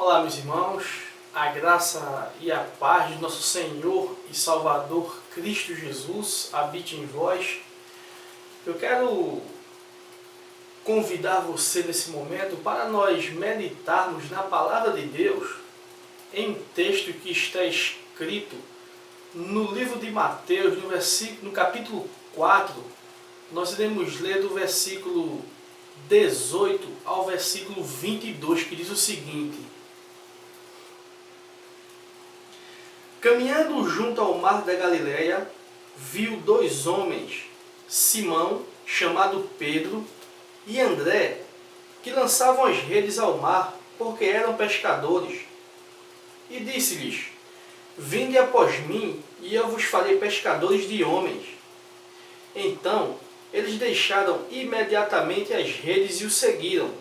Olá, meus irmãos, a graça e a paz de nosso Senhor e Salvador Cristo Jesus habite em vós. Eu quero convidar você nesse momento para nós meditarmos na Palavra de Deus em um texto que está escrito no livro de Mateus, no capítulo 4. Nós iremos ler do versículo 18 ao versículo 22, que diz o seguinte: Caminhando junto ao mar da Galileia, viu dois homens, Simão, chamado Pedro, e André, que lançavam as redes ao mar, porque eram pescadores. E disse-lhes: Vinde após mim, e eu vos farei pescadores de homens. Então eles deixaram imediatamente as redes e o seguiram.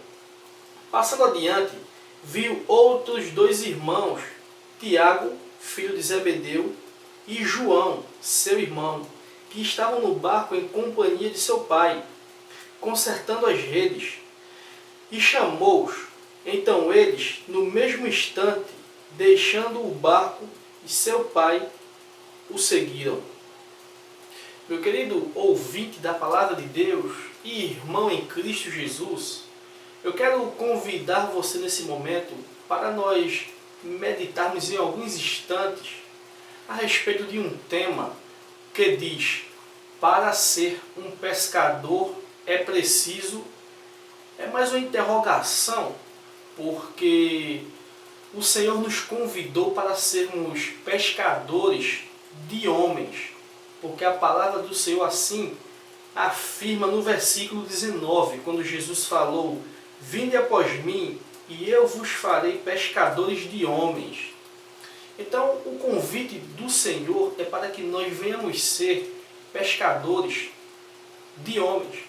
Passando adiante, viu outros dois irmãos, Tiago, filho de Zebedeu, e João, seu irmão, que estavam no barco em companhia de seu pai, consertando as redes. E chamou-os. Então eles, no mesmo instante, deixando o barco e seu pai, o seguiram. Meu querido ouvinte da Palavra de Deus e irmão em Cristo Jesus, eu quero convidar você nesse momento para nós meditarmos em alguns instantes a respeito de um tema que diz: para ser um pescador é preciso. É mais uma interrogação, porque o Senhor nos convidou para sermos pescadores de homens, porque a palavra do Senhor assim afirma no versículo 19, quando Jesus falou: Vinde após mim, e eu vos farei pescadores de homens. Então, o convite do Senhor é para que nós venhamos ser pescadores de homens.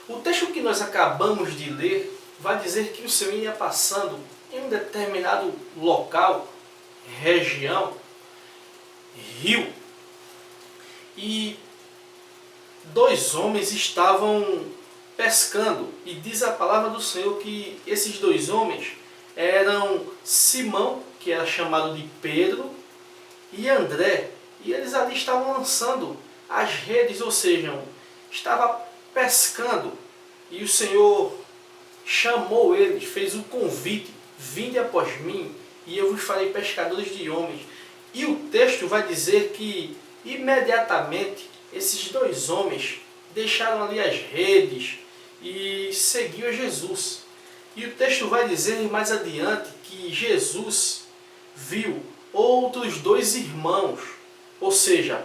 O texto que nós acabamos de ler vai dizer que o Senhor ia passando em um determinado local, região, rio, e dois homens estavam pescando. E diz a palavra do Senhor que esses dois homens eram Simão, que era chamado de Pedro, e André. E eles ali estavam lançando as redes, ou seja, estava pescando. E o Senhor chamou eles, fez o convite: Vinde após mim, e eu vos farei pescadores de homens. E o texto vai dizer que imediatamente esses dois homens deixaram ali as redes e seguiu a Jesus. E o texto vai dizer mais adiante que Jesus viu outros dois irmãos, ou seja,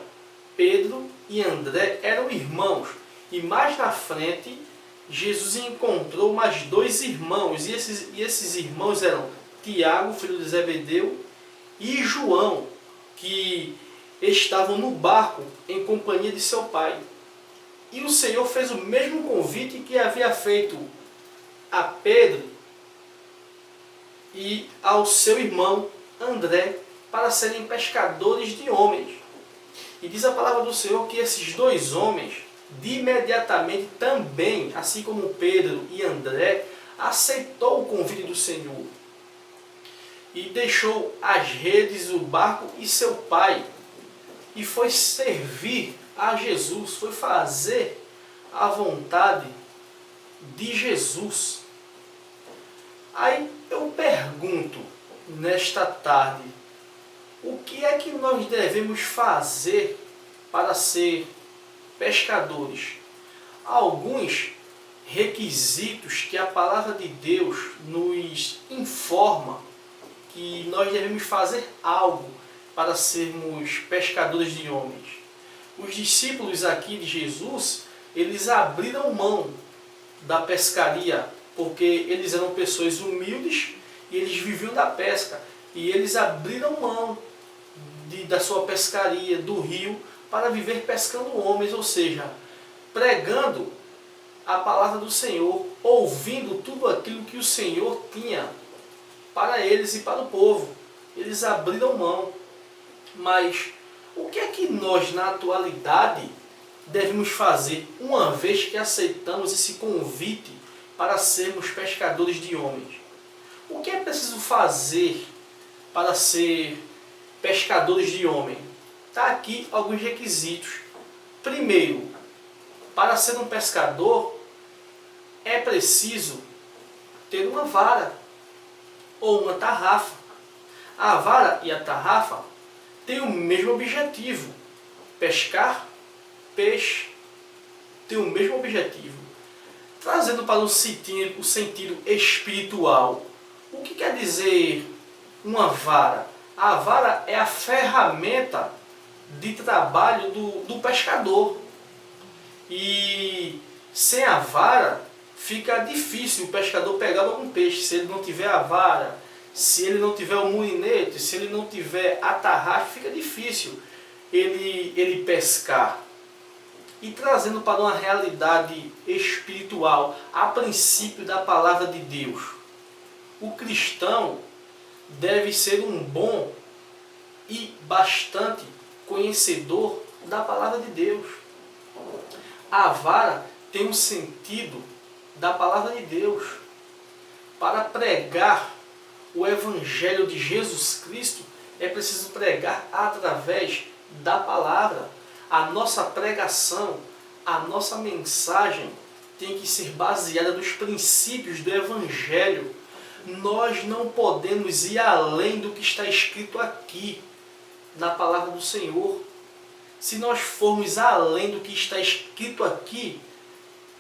Pedro e André eram irmãos. E mais na frente, Jesus encontrou mais dois irmãos, e esses irmãos eram Tiago, filho de Zebedeu, e João, que estavam no barco em companhia de seu pai. E o Senhor fez o mesmo convite que havia feito a Pedro e ao seu irmão André, para serem pescadores de homens. E diz a palavra do Senhor que esses dois homens, de imediatamente também, assim como Pedro e André, aceitou o convite do Senhor e deixou as redes, o barco e seu pai, e foi servir a Jesus, foi fazer a vontade de Jesus. Aí eu pergunto nesta tarde: o que é que nós devemos fazer para ser pescadores? Alguns requisitos que a palavra de Deus nos informa que nós devemos fazer algo para sermos pescadores de homens. Os discípulos aqui de Jesus, eles abriram mão da pescaria, porque eles eram pessoas humildes e eles viviam da pesca. E eles abriram mão da sua pescaria, do rio, para viver pescando homens, ou seja, pregando a palavra do Senhor, ouvindo tudo aquilo que o Senhor tinha para eles e para o povo. Eles abriram mão. Mas o que é que nós, na atualidade, devemos fazer, uma vez que aceitamos esse convite para sermos pescadores de homens? O que é preciso fazer para ser pescadores de homem? Está aqui alguns requisitos. Primeiro, para ser um pescador, é preciso ter uma vara ou uma tarrafa. A vara e a tarrafa têm o mesmo objetivo: pescar peixe. Tem o mesmo objetivo. Trazendo para o sentido espiritual, o que quer dizer uma vara? A vara é a ferramenta de trabalho do pescador. E sem a vara fica difícil o pescador pegar algum peixe. Se ele não tiver a vara, se ele não tiver o molinete, se ele não tiver a tarrafa, fica difícil ele pescar. E trazendo para uma realidade espiritual, a princípio da palavra de Deus, o cristão deve ser um bom e bastante conhecedor da palavra de Deus. A vara tem um sentido da palavra de Deus. Para pregar o Evangelho de Jesus Cristo, é preciso pregar através da palavra. A nossa pregação, a nossa mensagem tem que ser baseada nos princípios do Evangelho. Nós não podemos ir além do que está escrito aqui, na palavra do Senhor. Se nós formos além do que está escrito aqui,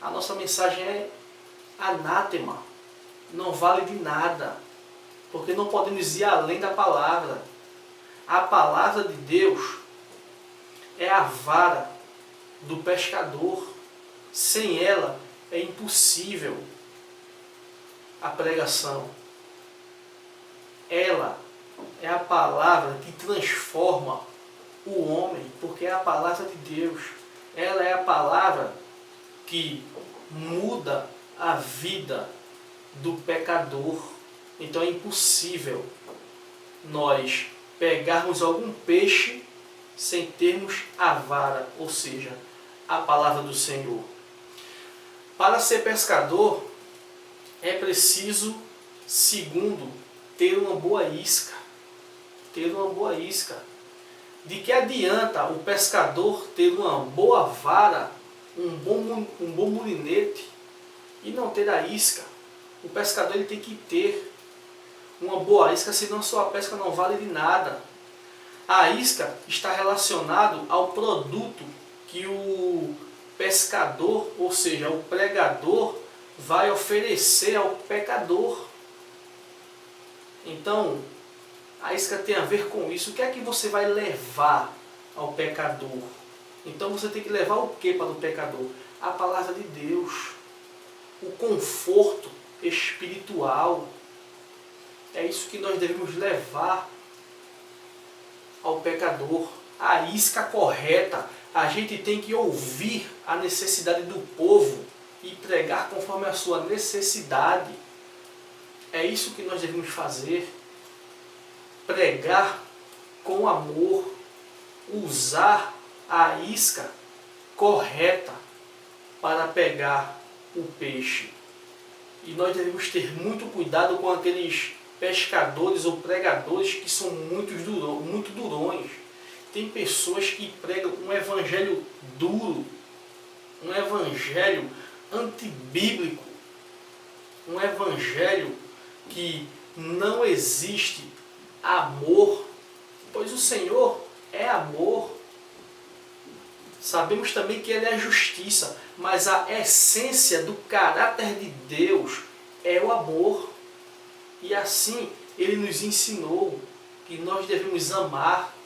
a nossa mensagem é anátema, não vale de nada, porque não podemos ir além da palavra. A palavra de Deus é a vara do pescador. Sem ela é impossível a pregação. Ela é a palavra que transforma o homem, porque é a palavra de Deus. Ela é a palavra que muda a vida do pecador. Então é impossível nós pegarmos algum peixe sem termos a vara, ou seja, a palavra do Senhor. Para ser pescador, é preciso, segundo, ter uma boa isca. Ter uma boa isca. De que adianta o pescador ter uma boa vara, um bom molinete e não ter a isca? O pescador ele tem que ter uma boa isca, senão a sua pesca não vale de nada. A isca está relacionado ao produto que o pescador, ou seja, o pregador, vai oferecer ao pecador. Então, a isca tem a ver com isso. O que é que você vai levar ao pecador? Então você tem que levar o que para o pecador? A palavra de Deus. O conforto espiritual. É isso que nós devemos levar ao pecador. A isca correta. A gente tem que ouvir a necessidade do povo e pregar conforme a sua necessidade. É isso que nós devemos fazer. Pregar com amor. Usar a isca correta para pegar o peixe. E nós devemos ter muito cuidado com aqueles pescadores ou pregadores que são muito durões. Tem pessoas que pregam um evangelho duro, um evangelho antibíblico, um evangelho que não existe amor, pois o Senhor é amor. Sabemos também que Ele é justiça, mas a essência do caráter de Deus é o amor. E assim Ele nos ensinou que nós devemos amar.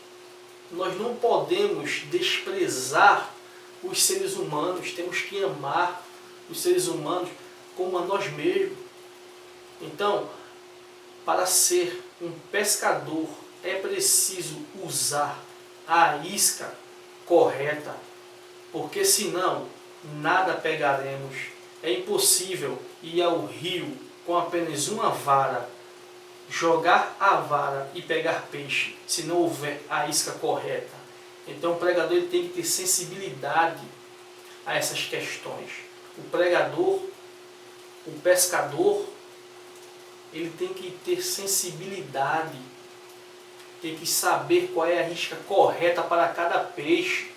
Nós não podemos desprezar os seres humanos, temos que amar os seres humanos como a nós mesmos. Então, para ser um pescador, é preciso usar a isca correta, porque senão nada pegaremos. É impossível ir ao rio com apenas uma vara, jogar a vara e pegar peixe, se não houver a isca correta. Então o pregador ele tem que ter sensibilidade a essas questões. O pregador, o pescador, ele tem que ter sensibilidade, tem que saber qual é a isca correta para cada peixe.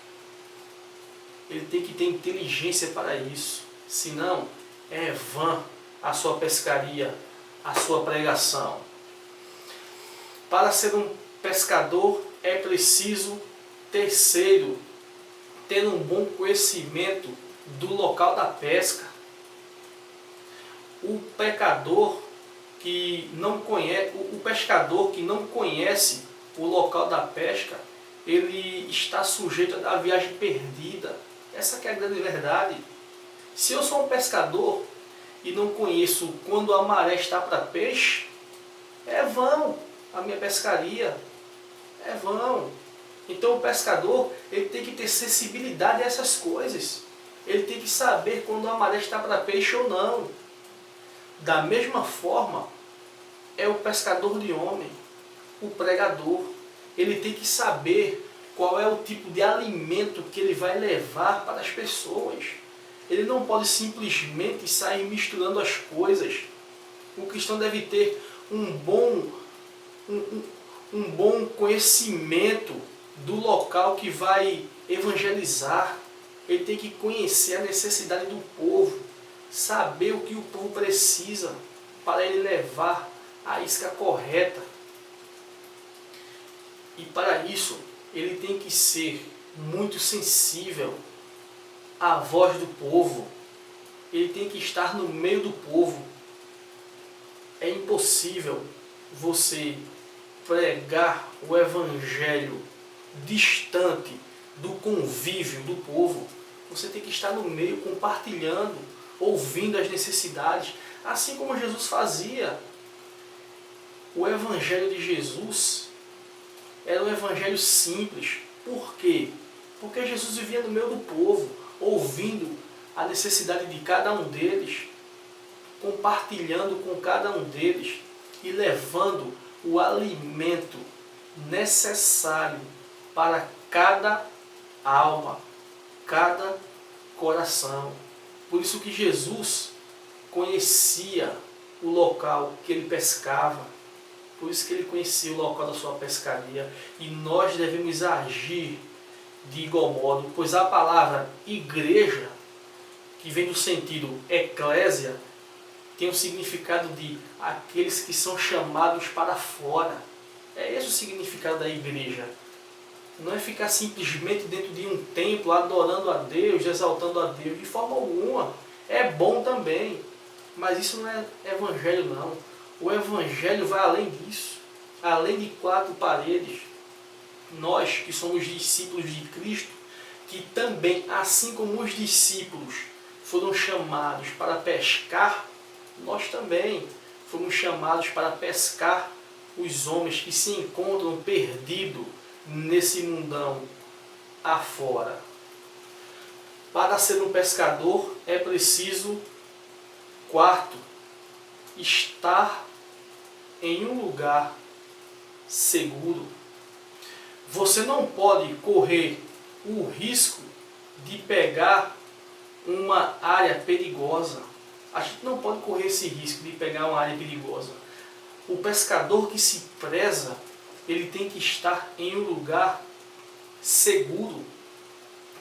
Ele tem que ter inteligência para isso. Senão, é vã a sua pescaria, a sua pregação. Para ser um pescador, é preciso, terceiro, ter um bom conhecimento do local da pesca. O pescador que não conhece o local da pesca, ele está sujeito a dar viagem perdida. Essa que é a grande verdade. Se eu sou um pescador e não conheço quando a maré está para peixe, é vão a minha pescaria, é vão. Então o pescador, ele tem que ter sensibilidade a essas coisas. Ele tem que saber quando a maré está para peixe ou não. Da mesma forma, é o pescador de homem, o pregador. Ele tem que saber qual é o tipo de alimento que ele vai levar para as pessoas. Ele não pode simplesmente sair misturando as coisas. O cristão deve ter um bom conhecimento do local que vai evangelizar. Ele tem que conhecer a necessidade do povo, saber o que o povo precisa para ele levar a isca correta. E para isso, ele tem que ser muito sensível à voz do povo. Ele tem que estar no meio do povo. É impossível você pregar o evangelho distante do convívio do povo. Você tem que estar no meio, compartilhando, ouvindo as necessidades, assim como Jesus fazia. O evangelho de Jesus era um evangelho simples. Por quê? Porque Jesus vivia no meio do povo, ouvindo a necessidade de cada um deles, compartilhando com cada um deles e levando o alimento necessário para cada alma, cada coração. Por isso que Jesus conhecia o local que ele pescava, por isso que ele conhecia o local da sua pescaria, e nós devemos agir de igual modo, pois a palavra igreja, que vem do sentido eclésia, tem o significado de aqueles que são chamados para fora. É esse o significado da igreja. Não é ficar simplesmente dentro de um templo adorando a Deus, exaltando a Deus, de forma alguma. É bom também, mas isso não é evangelho não. O evangelho vai além disso, além de quatro paredes. Nós que somos discípulos de Cristo, que também, assim como os discípulos foram chamados para pescar, nós também fomos chamados para pescar os homens que se encontram perdidos nesse mundão afora. Para ser um pescador é preciso, quarto, estar em um lugar seguro. Você não pode correr o risco de pegar uma área perigosa. A gente não pode correr esse risco de pegar uma área perigosa. O pescador que se preza, ele tem que estar em um lugar seguro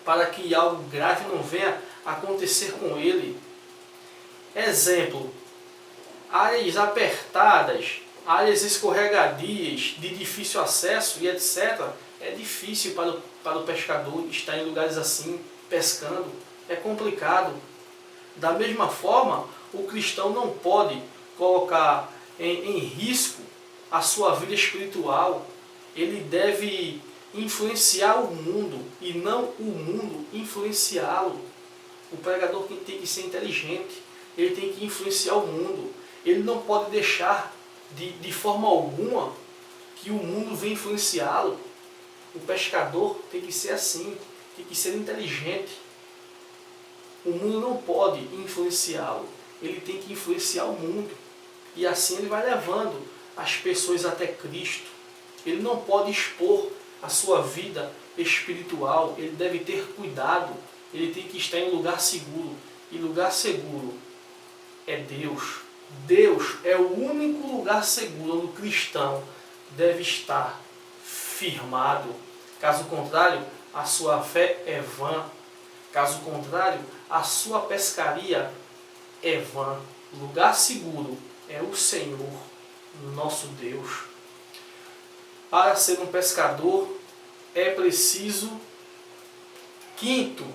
para que algo grave não venha acontecer com ele. Exemplo, áreas apertadas, áreas escorregadias, de difícil acesso e etc. É difícil para o pescador estar em lugares assim, pescando. É complicado. Da mesma forma, o cristão não pode colocar em risco a sua vida espiritual. Ele deve influenciar o mundo e não o mundo influenciá-lo. O pregador tem que ser inteligente, ele tem que influenciar o mundo. Ele não pode deixar de forma alguma que o mundo venha influenciá-lo. O pescador tem que ser assim, tem que ser inteligente. O mundo não pode influenciá-lo, ele tem que influenciar o mundo. E assim ele vai levando as pessoas até Cristo. Ele não pode expor a sua vida espiritual, ele deve ter cuidado, ele tem que estar em um lugar seguro. E lugar seguro é Deus, Deus é o único lugar seguro onde o cristão deve estar firmado. Caso contrário, a sua fé é vã. Caso contrário, a sua pescaria é vã. Lugar seguro é o Senhor, nosso Deus. Para ser um pescador é preciso, quinto,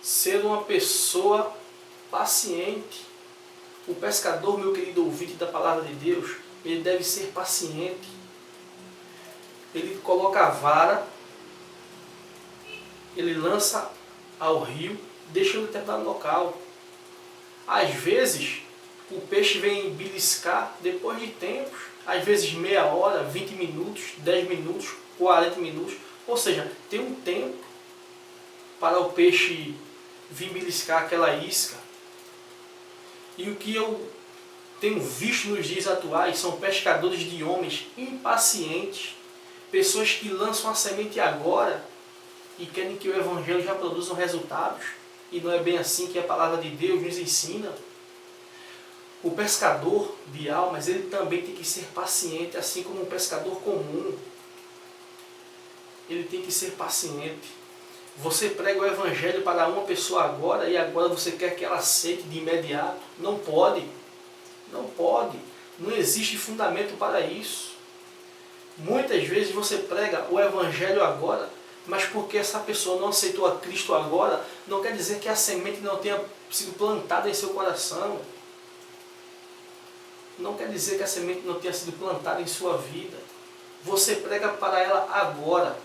ser uma pessoa paciente. O pescador, meu querido ouvinte da palavra de Deus, ele deve ser paciente. Ele coloca a vara, ele lança ao rio, deixa em um determinado local. Às vezes, o peixe vem beliscar depois de tempos, às vezes meia hora, 20 minutos, 10 minutos, 40 minutos. Ou seja, tem um tempo para o peixe vir beliscar aquela isca. E o que eu tenho visto nos dias atuais são pescadores de homens impacientes, pessoas que lançam a semente agora e querem que o Evangelho já produza resultados. E não é bem assim que a palavra de Deus nos ensina. O pescador de almas, ele também tem que ser paciente, assim como um pescador comum. Ele tem que ser paciente. Você prega o Evangelho para uma pessoa agora e agora você quer que ela aceite de imediato. Não pode. Não pode. Não existe fundamento para isso. Muitas vezes você prega o Evangelho agora, mas porque essa pessoa não aceitou a Cristo agora, não quer dizer que a semente não tenha sido plantada em seu coração. Não quer dizer que a semente não tenha sido plantada em sua vida. Você prega para ela agora.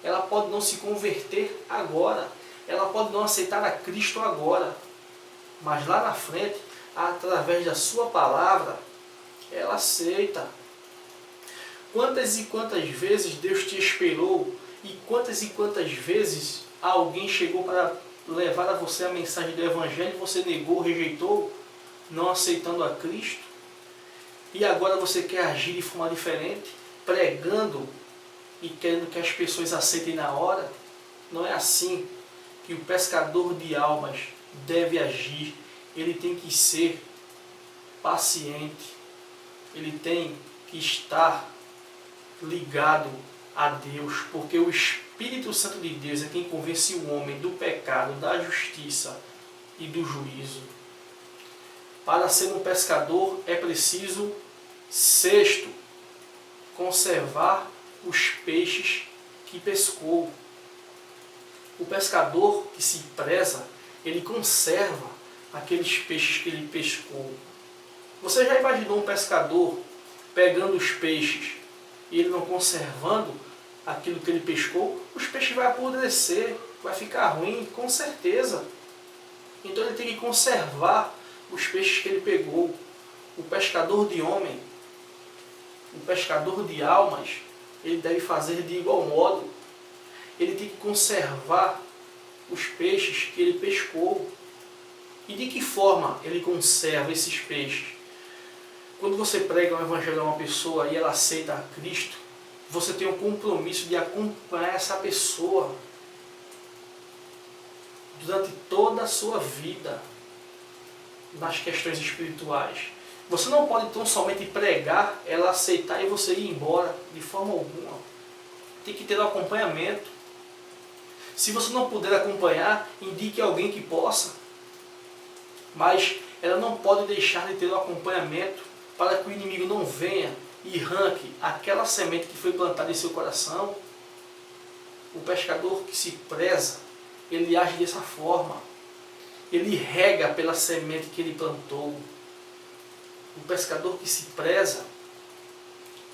Ela pode não se converter agora. Ela pode não aceitar a Cristo agora. Mas lá na frente, através da sua palavra, ela aceita. Quantas e quantas vezes Deus te esperou e quantas vezes alguém chegou para levar a você a mensagem do Evangelho e você negou, rejeitou, não aceitando a Cristo? E agora você quer agir de forma diferente, pregando e querendo que as pessoas aceitem na hora? Não é assim que o pescador de almas deve agir. Ele tem que ser paciente. Ele tem que estar ligado a Deus, porque o Espírito Santo de Deus é quem convence o homem do pecado, da justiça e do juízo. Para ser um pescador é preciso, sexto, conservar os peixes que pescou. O pescador que se preza, ele conserva aqueles peixes que ele pescou. Você já imaginou um pescador pegando os peixes e ele não conservando aquilo que ele pescou? Os peixes vão apodrecer, vai ficar ruim, com certeza. Então ele tem que conservar os peixes que ele pegou. O pescador de homem, o pescador de almas, ele deve fazer de igual modo. Ele tem que conservar os peixes que ele pescou. E de que forma ele conserva esses peixes? Quando você prega o Evangelho a uma pessoa e ela aceita a Cristo, você tem um compromisso de acompanhar essa pessoa durante toda a sua vida nas questões espirituais. Você não pode tão somente pregar, ela aceitar e você ir embora, de forma alguma. Tem que ter um acompanhamento. Se você não puder acompanhar, indique alguém que possa. Mas ela não pode deixar de ter um acompanhamento para que o inimigo não venha e arranque aquela semente que foi plantada em seu coração. O pescador que se preza, ele age dessa forma. Ele rega pela semente que ele plantou. O pescador que se preza,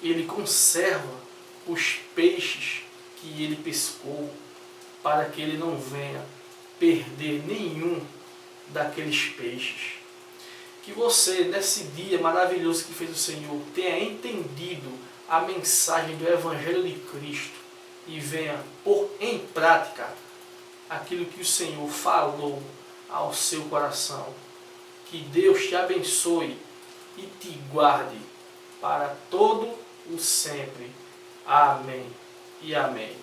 ele conserva os peixes que ele pescou, para que ele não venha perder nenhum daqueles peixes. Que você, nesse dia maravilhoso que fez o Senhor, tenha entendido a mensagem do Evangelho de Cristo e venha pôr em prática aquilo que o Senhor falou ao seu coração. Que Deus te abençoe e te guarde para todo o sempre. Amém e amém.